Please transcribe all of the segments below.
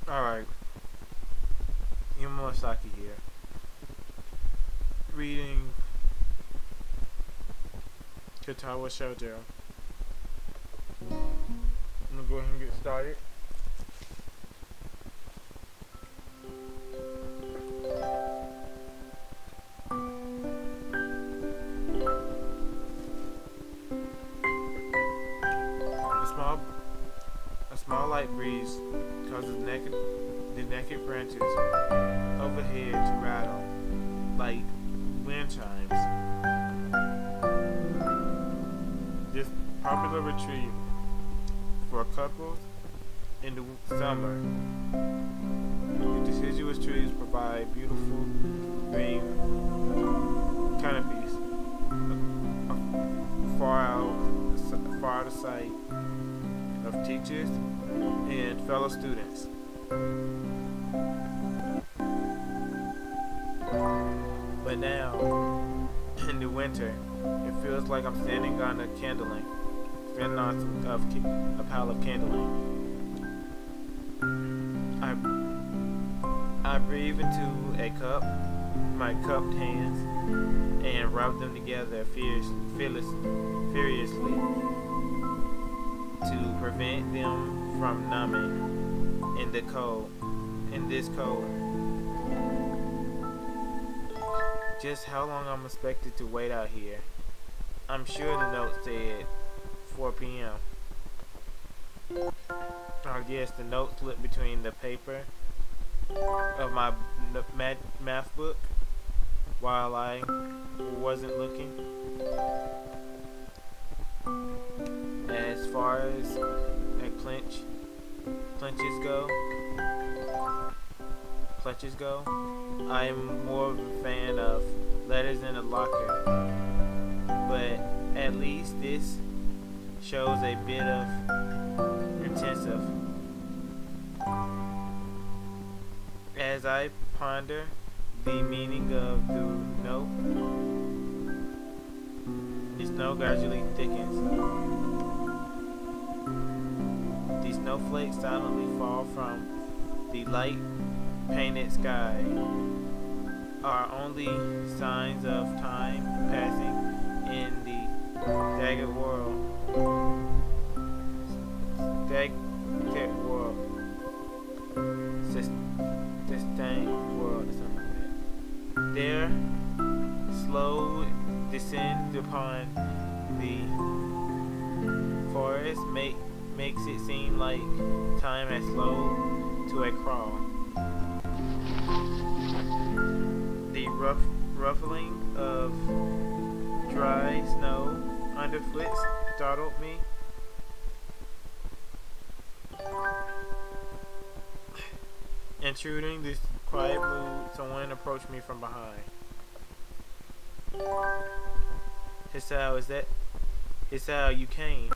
Alright, misaki here. Reading Katawa Shoujo. I'm gonna go ahead and get started. A small light breeze causes the naked branches overhead to rattle like wind chimes. This popular retreat for couples in the summer. The deciduous trees provide beautiful green canopies far out of sight of teachers and fellow students. But now, in the winter, it feels like I'm standing on a pile of kindling. I breathe into a cup, my cupped hands, and rub them together furiously to prevent them from numbing in this cold. Just how long I'm expected to wait out here? I'm sure the note said 4 p.m. I guess the note slipped between the paper of my math book while I wasn't looking. As far as clutches go, I am more of a fan of letters in a locker, but at least this shows a bit of intensive. As I ponder the meaning of the note, the snow gradually thickens. The snowflakes silently fall from the light painted sky, are only signs of time passing in the stagnant world. Sustained world, something like that. Their slow descent upon the forest makes it seem like time has slowed to a crawl. The ruffling of dry snow underfoot startled me. Intruding this quiet mood, someone approached me from behind. Hisao, Hisao, you came.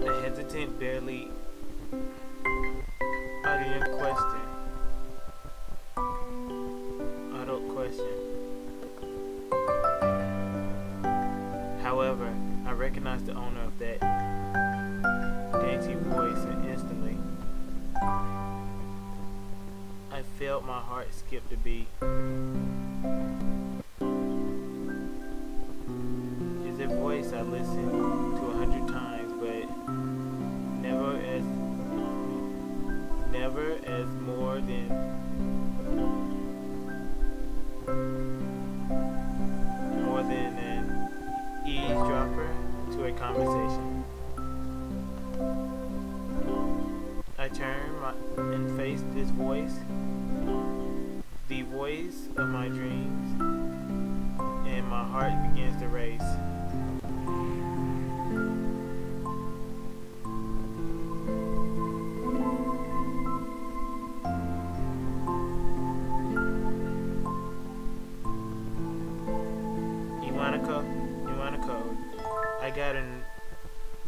A hesitant, barely audible question. However, I recognized the owner of that dainty voice, and instantly I felt my heart skip a beat. It's a voice I listened to 100 times, but never as more than an eavesdropper to a conversation. I turned and faced this voice, the voice of my dreams, and my heart begins to race. Yamaku, I got a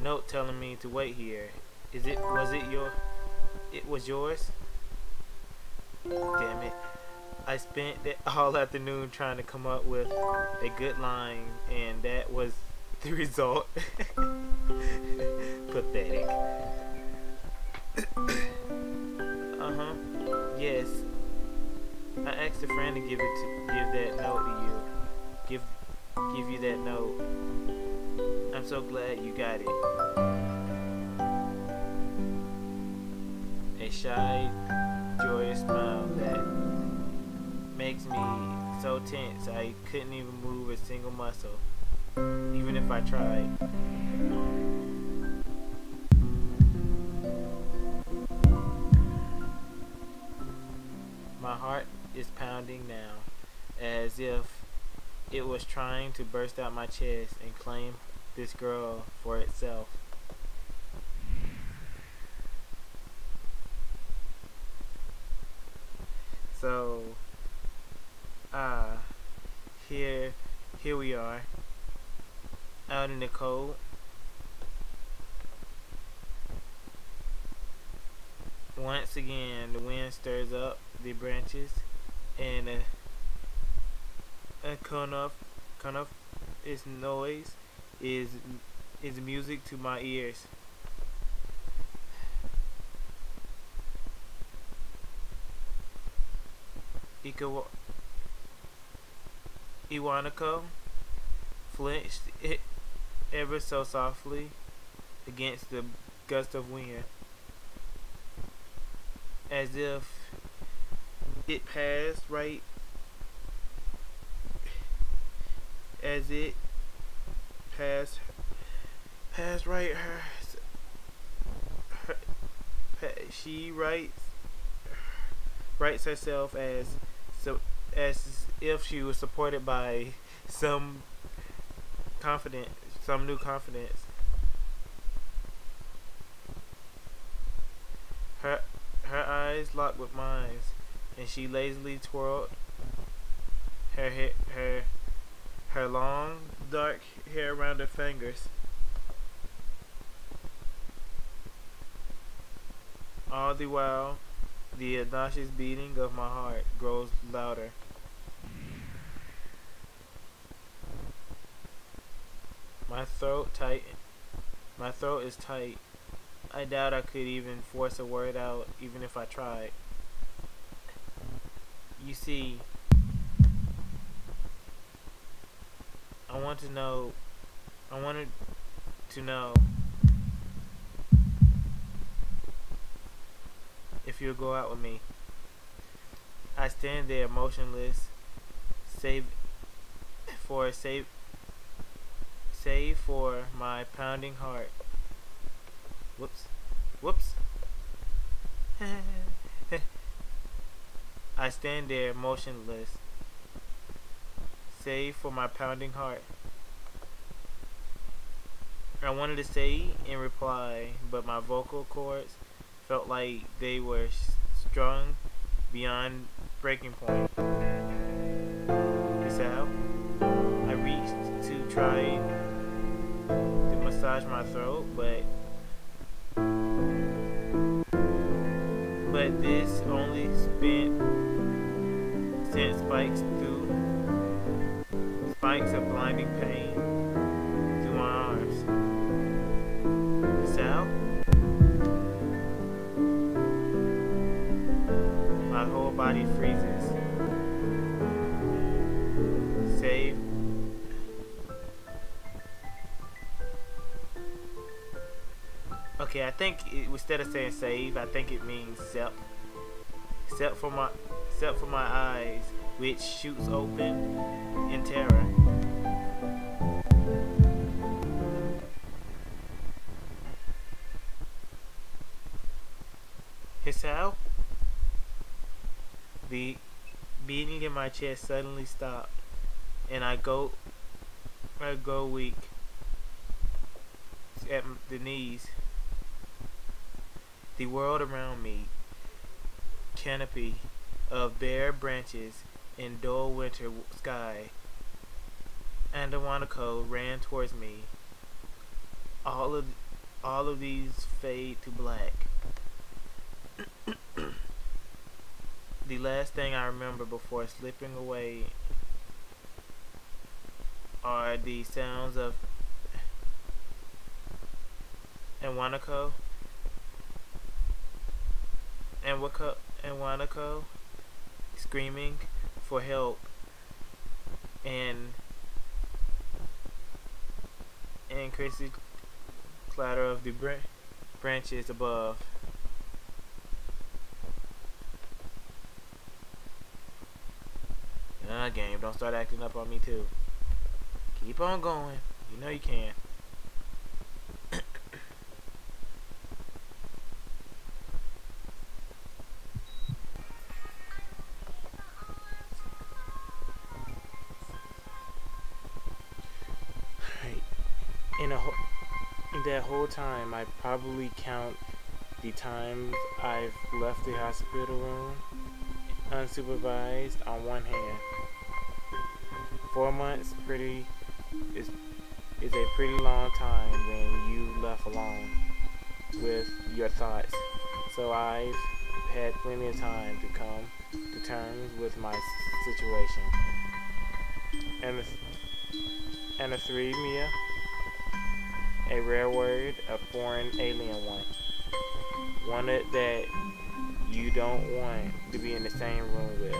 note telling me to wait here. It was yours? Damn it. I spent all afternoon trying to come up with a good line, and that was the result. Pathetic. Yes. I asked a friend to give that note to you. Give you that note. I'm so glad you got it. A shy, joyous smile that makes me so tense I couldn't even move a single muscle, even if I tried. My heart is pounding now, as if it was trying to burst out my chest and claim this girl for itself. So, here we are, out in the cold. Once again, the wind stirs up the branches, and a cone of its noise is music to my ears. Iwanako flinched it ever so softly against the gust of wind, as if it passed right she writes herself as if she was supported by some new confidence. Her eyes locked with mine, and she lazily twirled her long dark hair around her fingers. All the while, the obnoxious beating of my heart grows louder. My throat is tight. I doubt I could even force a word out, even if I tried. You see, I wanted to know if you'll go out with me. I stand there motionless, save for my pounding heart. Whoops. I stand there motionless, save for my pounding heart. I wanted to say in reply, but my vocal cords felt like they were strung beyond breaking point. Hisao, I reached to try to massage my throat, but this only sent spikes of blinding pain through my arms. Hisao? My whole body freezes. Save. Okay, I think instead of saying save, I think it means except for my eyes, which shoots open in terror. Hisao? The beating in my chest suddenly stopped, and I go weak at the knees. The world around me, canopy of bare branches in dull winter sky, and Iwanako ran towards me. All of these fade to black. The last thing I remember before slipping away are the sounds of Wanako and Wanako screaming for help, and crazy clatter of the branches above. Game, don't start acting up on me too. Keep on going. You know you can. In that whole time, I probably count the times I've left the hospital room unsupervised on one hand. 4 months is a pretty long time when you left alone with your thoughts. So I've had plenty of time to come to terms with my situation. Anathremia, a rare word, a foreign alien one that you don't want to be in the same room with.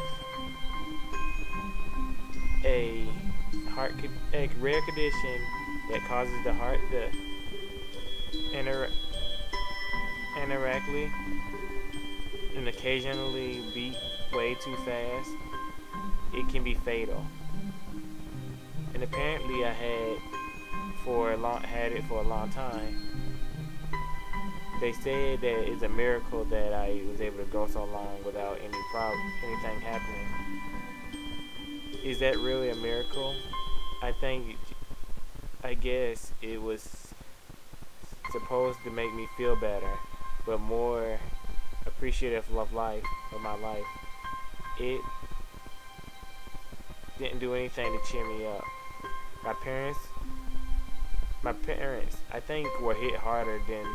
A rare condition that causes the heart to interactly and occasionally beat way too fast. It can be fatal. And apparently I had it for a long time. They said that it's a miracle that I was able to go so long without anything happening. Is that really a miracle? I guess it was supposed to make me feel better, but more appreciative of my life. It didn't do anything to cheer me up. My parents, I think, were hit harder than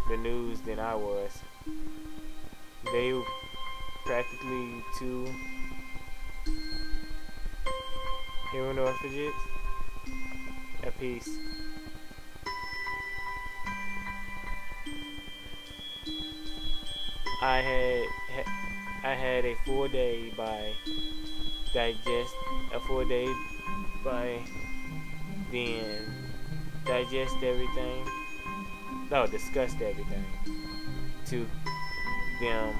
the news than I was. They were practically two human orphanages apiece. I had a full day by then discussed everything to them.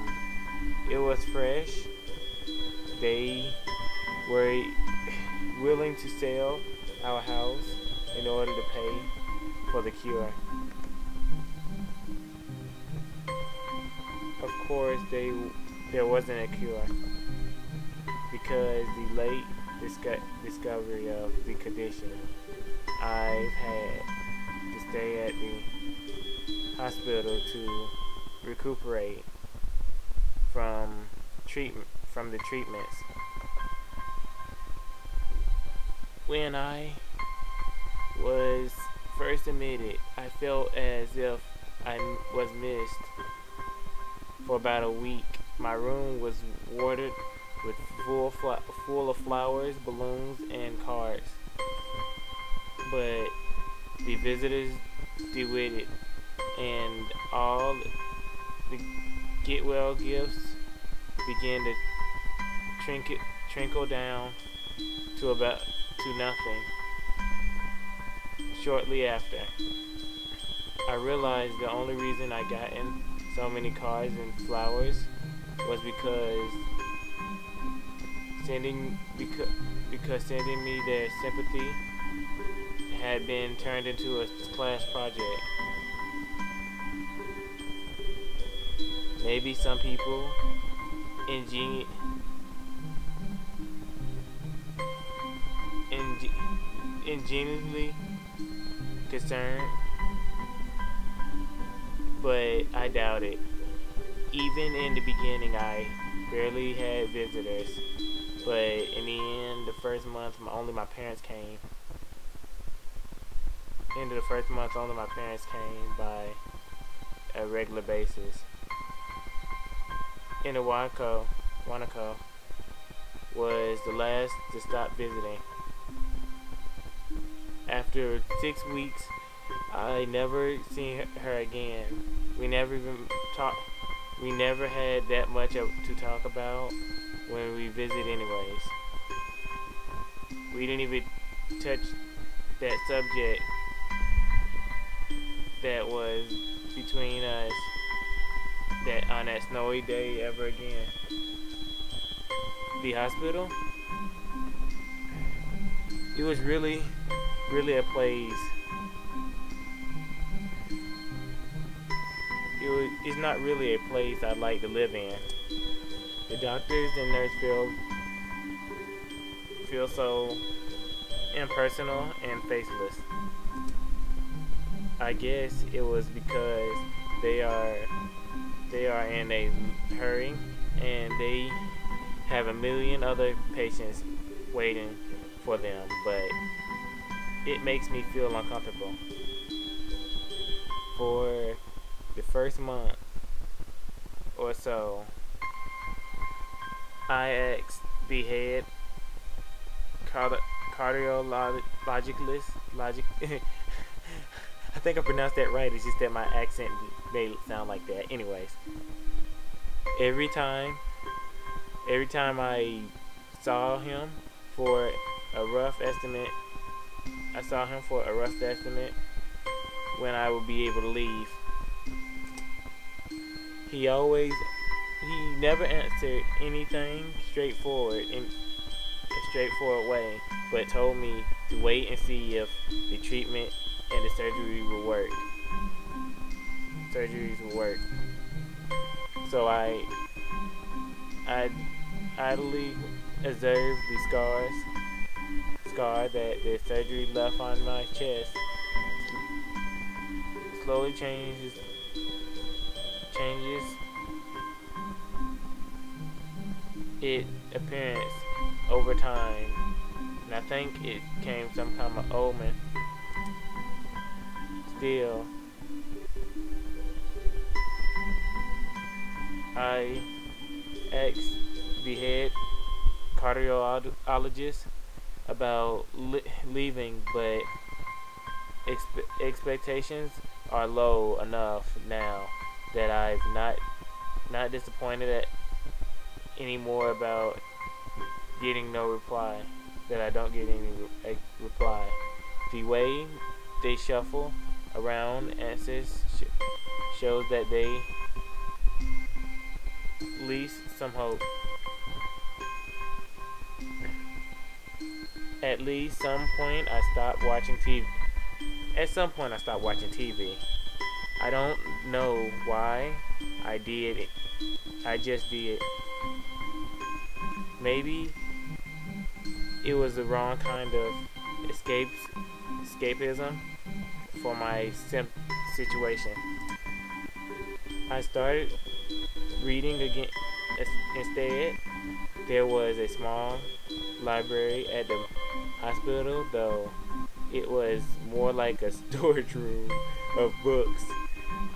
It was fresh. They were willing to sell our house in order to pay for the cure. Of course, there wasn't a cure because the late discovery of the condition. I've had to stay at the hospital to recuperate from the treatments. When I was first admitted, I felt as if I was missed. For about a week, my room was watered with full of flowers, balloons, and cards. But the visitors did with it, and all the get well gifts began to trickle down to nothing. Shortly after, I realized the only reason I got in so many cards and flowers was because sending me their sympathy had been turned into a class project. Maybe some people ingenuinely concerned, but I doubt it. Even in the beginning, I barely had visitors, but in the end, the first month, only my parents came. Into the first month, only my parents came by a regular basis. In the Wanako was the last to stop visiting. After 6 weeks, I never seen her again. We never even talked. We never had that much to talk about when we visit anyways. We didn't even touch that subject that was between us that on that snowy day ever again. The hospital, it was really a place. It's not really a place I'd like to live in. The doctors and nurses feel so impersonal and faceless. I guess it was because they are in a hurry and they have a million other patients waiting for them, but it makes me feel uncomfortable. For the first month or so, I asked the head cardiologist, I think I pronounced that right, it's just that my accent made it sound like that. Anyways, every time I saw him for a rough estimate, when I would be able to leave. He never answered anything straightforward in a straightforward way, but told me to wait and see if the treatment and the surgery would work. So I idly observed the scar that the surgery left on my chest slowly changes its appearance over time, and I think it came some kind of omen. Still, I asked the head cardiologist about leaving, but expectations are low enough now that I've not disappointed anymore about getting no reply. That I don't get any reply. The way they shuffle around answers shows that they least some hope. At some point I stopped watching TV. I don't know why I did it. I just did. Maybe it was the wrong kind of escapism for my situation. I started reading again. Instead, there was a small library at the hospital, though it was more like a storage room of books.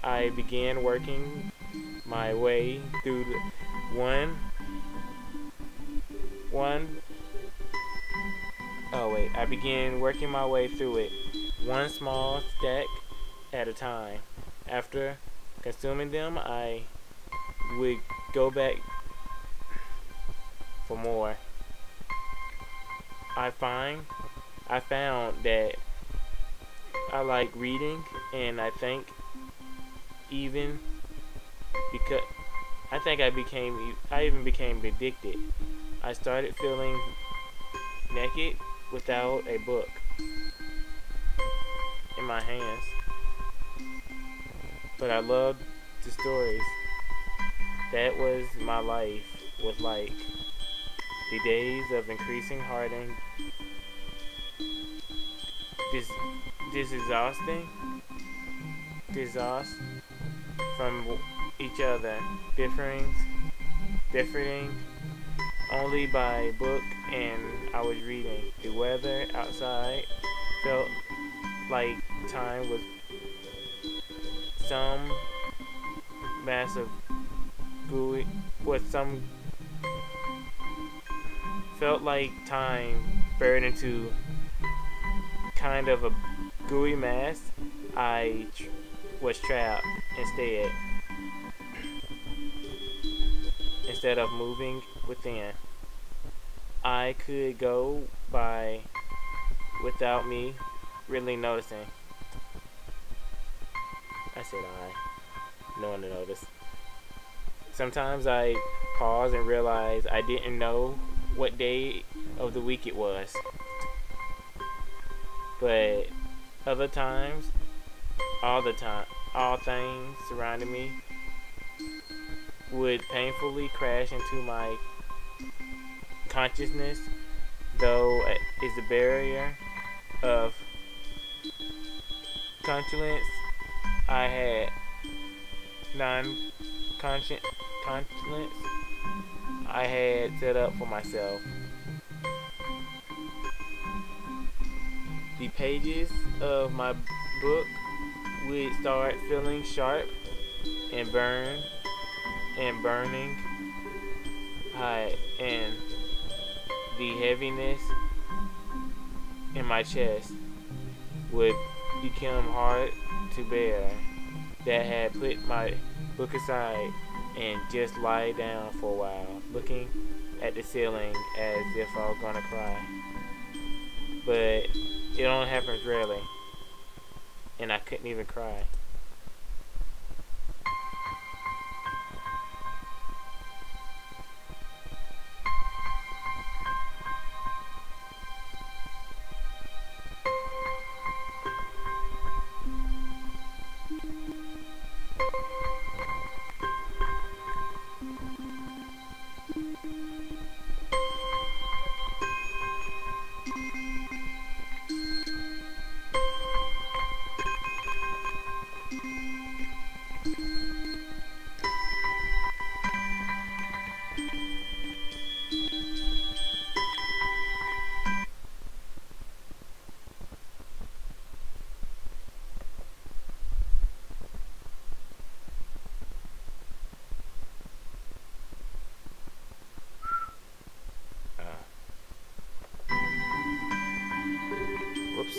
I began working my way through I began working my way through it, one small stack at a time. After consuming them, I would go back for more. I found that I like reading, and I think even because I even became addicted. I started feeling naked without a book in my hands, but I loved the stories. That was my life was like. The days of increasing heartache, exhaust from each other, differing only by book and I was reading. The weather outside felt like time was some massive gooey felt like time burned into kind of a gooey mass I was trapped instead of moving within. I could go by without me really noticing. I said no one to notice. Sometimes I pause and realize I didn't know what day of the week it was. But other times, all things surrounding me would painfully crash into my consciousness, though is a barrier of conscience I had non-conscious I had set up for myself. The pages of my book would start feeling sharp and burning high, and the heaviness in my chest would become hard to bear. That had put my book aside and just lie down for a while, looking at the ceiling as if I was gonna cry. But it only happens rarely, and I couldn't even cry. Whoops.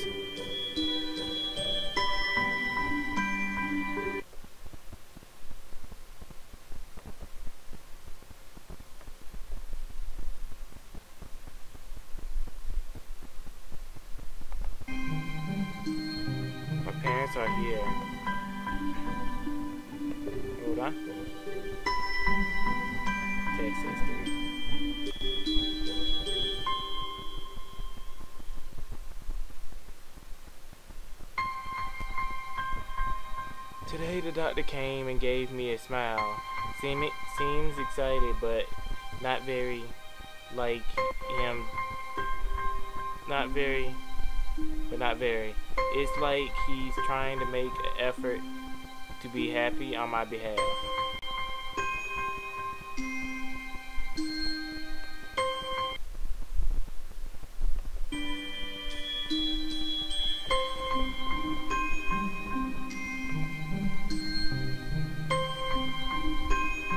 My parents are here. Hold on. Text history. Today the doctor came and gave me a smile. Seems excited, but not very like him. Not very. It's like he's trying to make an effort to be happy on my behalf.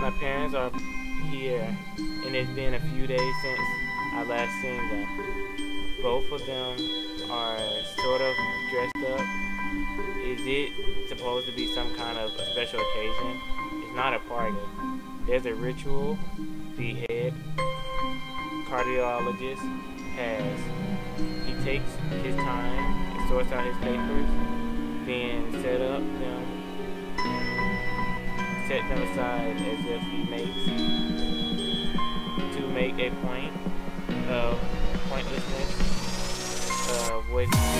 My parents are here, and it's been a few days since I last seen them. Both of them are sort of dressed up. Is it supposed to be some kind of a special occasion? It's not a party. There's a ritual the head cardiologist has. He takes his time and sorts out his papers, then set them aside as if he makes to make a point of pointlessness of wasting